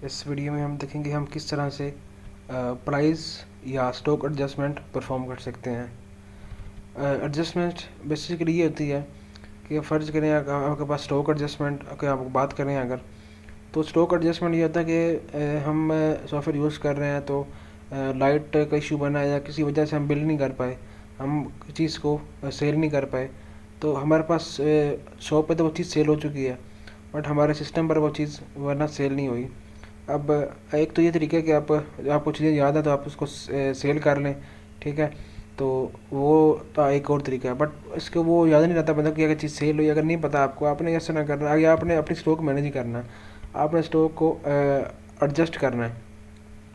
इस वीडियो में हम देखेंगे हम किस तरह से प्राइस या स्टॉक एडजस्टमेंट परफॉर्म कर सकते हैं। एडजस्टमेंट बेसिकली ये होती है कि फ़र्ज़ करें आपके पास स्टॉक एडजस्टमेंट की आप बात करें अगर, तो स्टॉक एडजस्टमेंट ये होता है कि हम सॉफ्टवेयर यूज़ कर रहे हैं तो लाइट का इशू बना है या किसी वजह से हम बिल नहीं कर पाए, हम चीज़ को सेल नहीं कर पाए, तो हमारे पास शॉप पे तो वो चीज़ सेल हो चुकी है बट हमारे सिस्टम पर वो चीज़ वरना सेल नहीं हुई। अब एक तो ये तरीका है कि आपको चीज़ें याद है तो आप उसको सेल कर लें, ठीक है। तो वो तो एक और तरीका है, बट इसको वो याद नहीं रहता मतलब कि अगर चीज़ सेल हुई, अगर नहीं पता आपको, आपने ऐसा ना करना, आगे आपने अपनी स्टॉक मैनेज ही करना है, आपने स्टॉक को एडजस्ट करना है,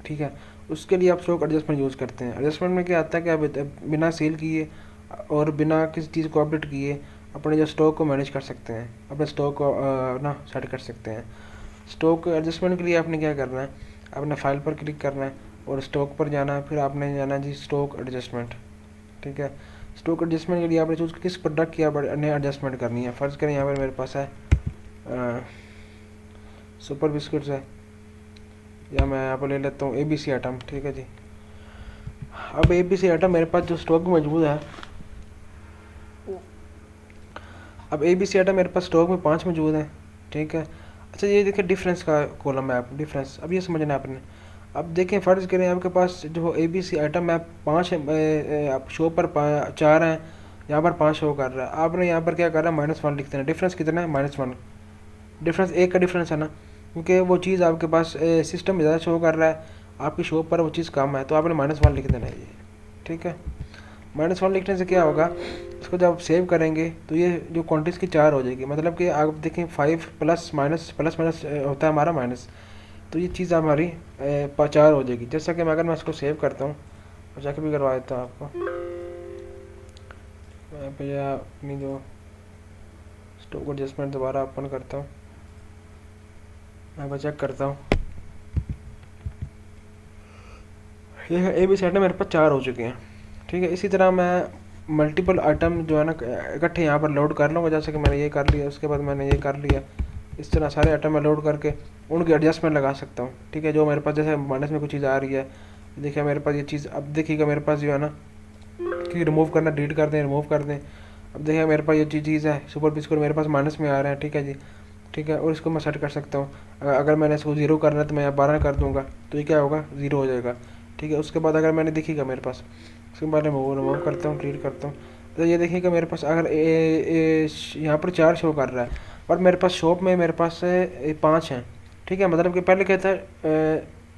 ठीक है। उसके लिए आप स्टॉक एडजस्टमेंट यूज़ करते हैं। एडजस्टमेंट में क्या आता है कि आप बिना सेल किए और बिना किसी चीज़ को अपडेट किए अपने जो स्टॉक को मैनेज कर सकते हैं, अपने स्टॉक को ना सेट कर सकते हैं। स्टॉक एडजस्टमेंट के लिए आपने क्या करना है, आपने फाइल पर क्लिक करना है और स्टॉक पर जाना है, फिर आपने जाना है जी स्टॉक एडजस्टमेंट, ठीक है। स्टॉक एडजस्टमेंट के लिए आपने चूज़ किस प्रोडक्ट की आपने एडजस्टमेंट करनी है। फ़र्ज़ करें यहाँ पर मेरे पास है सुपर बिस्किट्स है, या मैं यहाँ पर ले लेता हूँ ABC आइटम, ठीक है जी। अब ABC आइटम मेरे पास जो स्टॉक में मौजूद है, अब ABC आइटम मेरे पास स्टॉक में 5 मौजूद है, ठीक है। अच्छा ये देखिए डिफरेंस का कॉलम है, आप डिफरेंस अब ये समझना है आपने। अब देखें फ़र्ज़ करें आपके पास जो ABC आइटम है 5 है, आप शो पर 4 हैं, यहाँ पर 5 शो कर रहा है, आपने यहाँ पर क्या कर रहा है -1 लिख देना। डिफरेंस कितना है -1, डिफरेंस एक का डिफरेंस है ना, क्योंकि वो चीज़ आपके पास सिस्टम में ज़्यादा शो कर रहा है, आपकी शो पर वो चीज़ कम है, तो आपने -1 लिख देना है ये, ठीक है। -1 लिखने से क्या होगा, इसको जब आप सेव करेंगे तो ये जो क्वांटिटीज़ की 4 हो जाएगी, मतलब कि आप देखें 5 प्लस माइनस प्लस माइनस होता है हमारा माइनस, तो ये चीज़ हमारी 4 हो जाएगी। जैसा कि अगर मैं इसको सेव करता हूँ और जाके भी करवा देता हूँ आपको, मैं भैया अपनी जो स्टॉक एडजस्टमेंट दोबारा ओपन करता हूँ, मैं चेक करता हूँ, ये ABC आइटम मेरे पास 4 हो चुके हैं, ठीक है। इसी तरह मैं मल्टीपल आइटम जो है ना इकट्ठे यहाँ पर लोड कर लूँगा, जैसे कि मैंने ये कर लिया, उसके बाद मैंने ये कर लिया, इस तरह सारे आइटम में लोड करके उनकी एडजस्टमेंट लगा सकता हूँ, ठीक है। जो मेरे पास जैसे माइनस में कुछ चीज़ आ रही है, देखिए मेरे पास ये चीज़, अब देखिएगा मेरे पास जो है ना कि रिमूव करना, डिलीट कर दें, रिमूव कर दें। अब देखिए मेरे पास ये चीज़ है सुपर बिस्कुट मेरे पास माइनस में आ रहा है, ठीक है जी, ठीक है। और इसको मैं सेट कर सकता हूँ, अगर मैंने इसको 0 करना है तो मैं यहाँ 12 कर दूँगा, तो ये क्या होगा 0 हो जाएगा, ठीक है। उसके बाद अगर मैंने देखिएगा मेरे पास, उसके बाद रिमूव करता हूँ, डिलीट करता हूँ, तो ये देखिएगा मेरे पास अगर यहाँ पर 4 शो कर रहा है, पर मेरे पास शॉप में मेरे पास 5 हैं, ठीक है। मतलब कि पहले क्या था,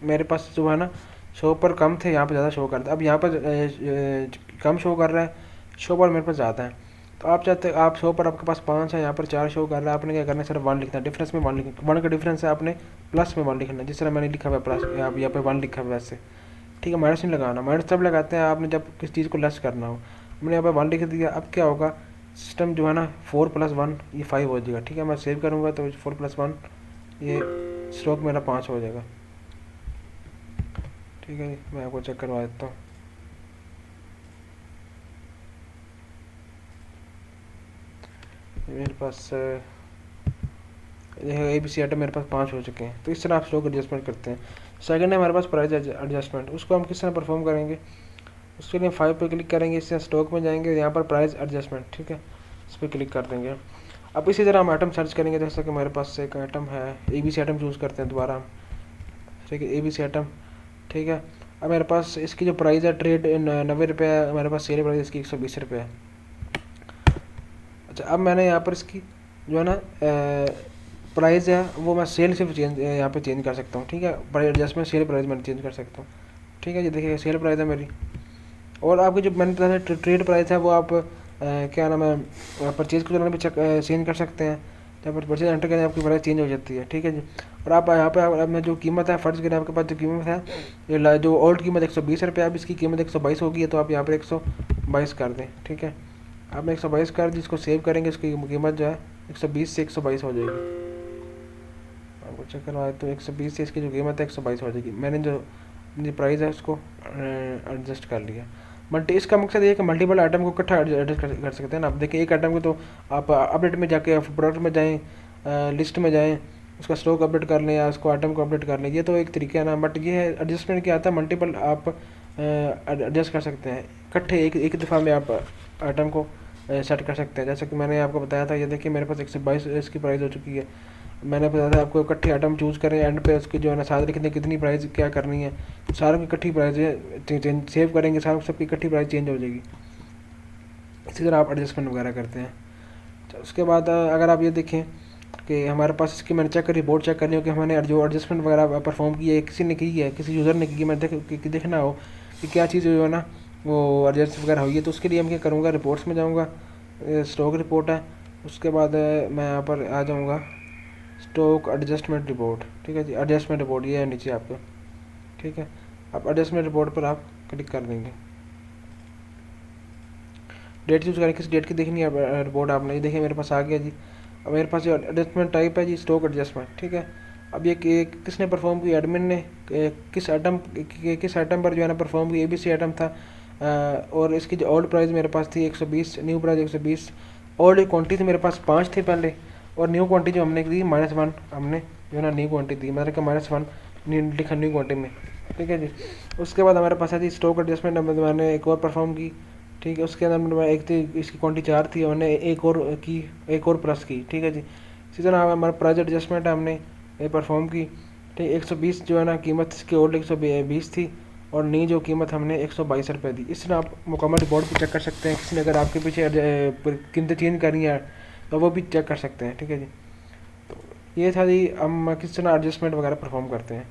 मेरे पास जो है ना शॉप पर कम थे, यहाँ पर ज़्यादा शो करता है, अब यहाँ पर कम शो कर रहा है, शो पर मेरे पास ज़्यादा है। तो आप चाहते आप शो पर आपके पास 5 है, यहाँ पर 4 शो कर रहा है, आपने क्या करना है सिर्फ 1 लिखना है, डिफरेंस में 1 लिखना, 1 का डिफरेंस है, आपने प्लस में 1 लिखना है, जिस तरह मैंने लिखा हुआ है प्लस, यहाँ पे 1 लिखा हुआ है वैसे, ठीक है। माइनस नहीं लगाना, माइनस तब लगाते हैं आपने जब किसी चीज़ को लेस करना हो। हमने यहाँ पे 1 लिख दिया, अब क्या होगा सिस्टम जो है ना 4 + 1 ये 5 हो जाएगा, ठीक है। मैं सेव करूँगा तो 4 + 1 ये स्ट्रोक मेरा 5 हो जाएगा, ठीक है। मैं आपको चेक करवा देता हूँ, मेरे पास ABC आइटम मेरे पास 5 हो चुके हैं। तो इस तरह आप स्टॉक एडजस्टमेंट करते हैं। सेकंड है हमारे पास प्राइस एडजस्टमेंट, उसको हम किस तरह परफॉर्म करेंगे। उसके लिए 5 पे क्लिक करेंगे, इससे स्टॉक में जाएंगे, यहाँ पर प्राइस एडजस्टमेंट, ठीक है, इस पर क्लिक कर देंगे। अब इसी तरह हम आइटम सर्च करेंगे, जैसे कि मेरे पास एक आइटम है ABC आइटम चूज़ करते हैं दोबारा हम, ठीक है, ABC आइटम, ठीक है। अब मेरे पास इसकी जो प्राइस है ट्रेड 90 रुपये है, मेरे पास सेल प्राइस इसकी 120 रुपये है। अच्छा अब मैंने यहाँ पर इसकी जो है ना प्राइस है वो मैं सेल सिर्फ चेंज यहाँ पे चेंज कर सकता हूँ, ठीक है। प्राइस एडजस्टमेंट सेल प्राइस मैंने चेंज कर सकता हूँ, ठीक है। ये देखिए सेल प्राइस है मेरी, और आपकी जो मैंने बताया ट्रेड प्राइस है वो आप क्या नाम है परचेज़ को चलाने पर चेंज कर सकते हैं, जब परचेज एंटर करें आपकी प्राइस चेंज हो जाती है, ठीक है जी। और आप यहाँ पे अपने जो कीमत है, फ़र्ज़ करें आपके पास जो कीमत है, ये जो ओल्ड कीमत 120 रुपये, अब इसकी कीमत 122 होगी, तो आप यहाँ पर 122 कर दें, ठीक है। आपने 122 कर दी, इसको सेव करेंगे, इसकी कीमत जो है 120 से 122 हो जाएगी। आपको चेक करवाए तो 120 से इसकी जो कीमत है 122 हो जाएगी। मैंने जो प्राइस है उसको एडजस्ट कर लिया। मल्टी इसका मकसद ये है कि मल्टीपल आइटम को इकट्ठा एडजस्ट कर सकते हैं ना। आप देखिए एक आइटम को तो आप अपडेट में जाके प्रोडक्ट में जाएँ, लिस्ट में जाएँ, उसका स्टॉक अपडेट कर लें या उसको आइटम को अपडेट कर लें, ये तो एक तरीका है ना। बट ये है एडजस्टमेंट क्या आता है, मल्टीपल आप एडजस्ट कर सकते हैं, इकट्ठे एक एक दफ़ा में आप आइटम को सेट कर सकते हैं। जैसे कि मैंने आपको बताया था, ये देखिए मेरे पास 122 इसकी प्राइस हो चुकी है। मैंने बताया था आपको इकट्ठे आइटम चूज़ करें, एंड पे उसकी जो है ना साथ लिखने कितनी प्राइस क्या करनी है, सारों की इकट्ठी प्राइस सेव करेंगे, सारों सबकी इकट्ठी प्राइस चेंज हो जाएगी। इसी तरह आप एडजस्टमेंट वगैरह करते हैं। तो उसके बाद अगर आप ये देखें कि हमारे पास इसकी मैंने चेक करी, रिपोर्ट चेक करनी हो कि हमने जो एडजस्टमेंट वगैरह परफॉर्म की है किसी ने की है, किसी यूज़र ने की, मैं देखना हो कि क्या चीज़ जो है ना वो एडजस्ट वगैरह हुई है, तो उसके लिए मैं क्या करूँगा, रिपोर्ट्स में जाऊँगा, स्टॉक रिपोर्ट है, उसके बाद मैं यहाँ पर आ जाऊँगा स्टॉक एडजस्टमेंट रिपोर्ट। ठीक है जी, एडजस्टमेंट रिपोर्ट ये है नीचे आपके। ठीक है, आप एडजस्टमेंट रिपोर्ट पर आप क्लिक कर देंगे। डेट चूज़ करें, किस डेट की देखनी है रिपोर्ट आपने, ये देखिए मेरे पास आ गया जी। अब मेरे पास जो एडजस्टमेंट टाइप है जी स्टॉक एडजस्टमेंट। ठीक है, अब ये किसने परफॉर्म की, एडमिन ने किस आइटम पर जो है ना परफॉर्म की, ABC आइटम था। और इसकी जो ओल्ड प्राइस मेरे पास थी 120, न्यू प्राइस 120। ओल्ड क्वांटिटी मेरे पास 5 थी पहले, और न्यू क्वांटिटी जो हमने दी -1, हमने जो है ना न्यू क्वांटिटी दी, मतलब कि -1 लिखा न्यू क्वांटिटी में। ठीक है जी, उसके बाद हमारे पास है जी स्टॉक एडजस्टमेंट, मैंने एक और परफॉर्म की। ठीक है, उसके अंदर मैं एक थी, इसकी क्वांटिटी 4 थी, हमने एक और की, एक और प्लस की। ठीक है जी, इसी तरह हमारा प्राइस एडजस्टमेंट है, हमने ये परफॉर्म की। ठीक, 120 जो है ना कीमत इसकी ओल्ड 120 थी, और नई जो कीमत हमने 122 रुपये दी। इस तरह आप मुकम्मल रिपोर्ट भी चेक कर सकते हैं। किसी ने अगर आपके पीछे कीमतें चेंज करनी है तो वो भी चेक कर सकते हैं। ठीक है जी, तो ये था जी हम किस तरह एडजस्टमेंट वगैरह परफॉर्म करते हैं।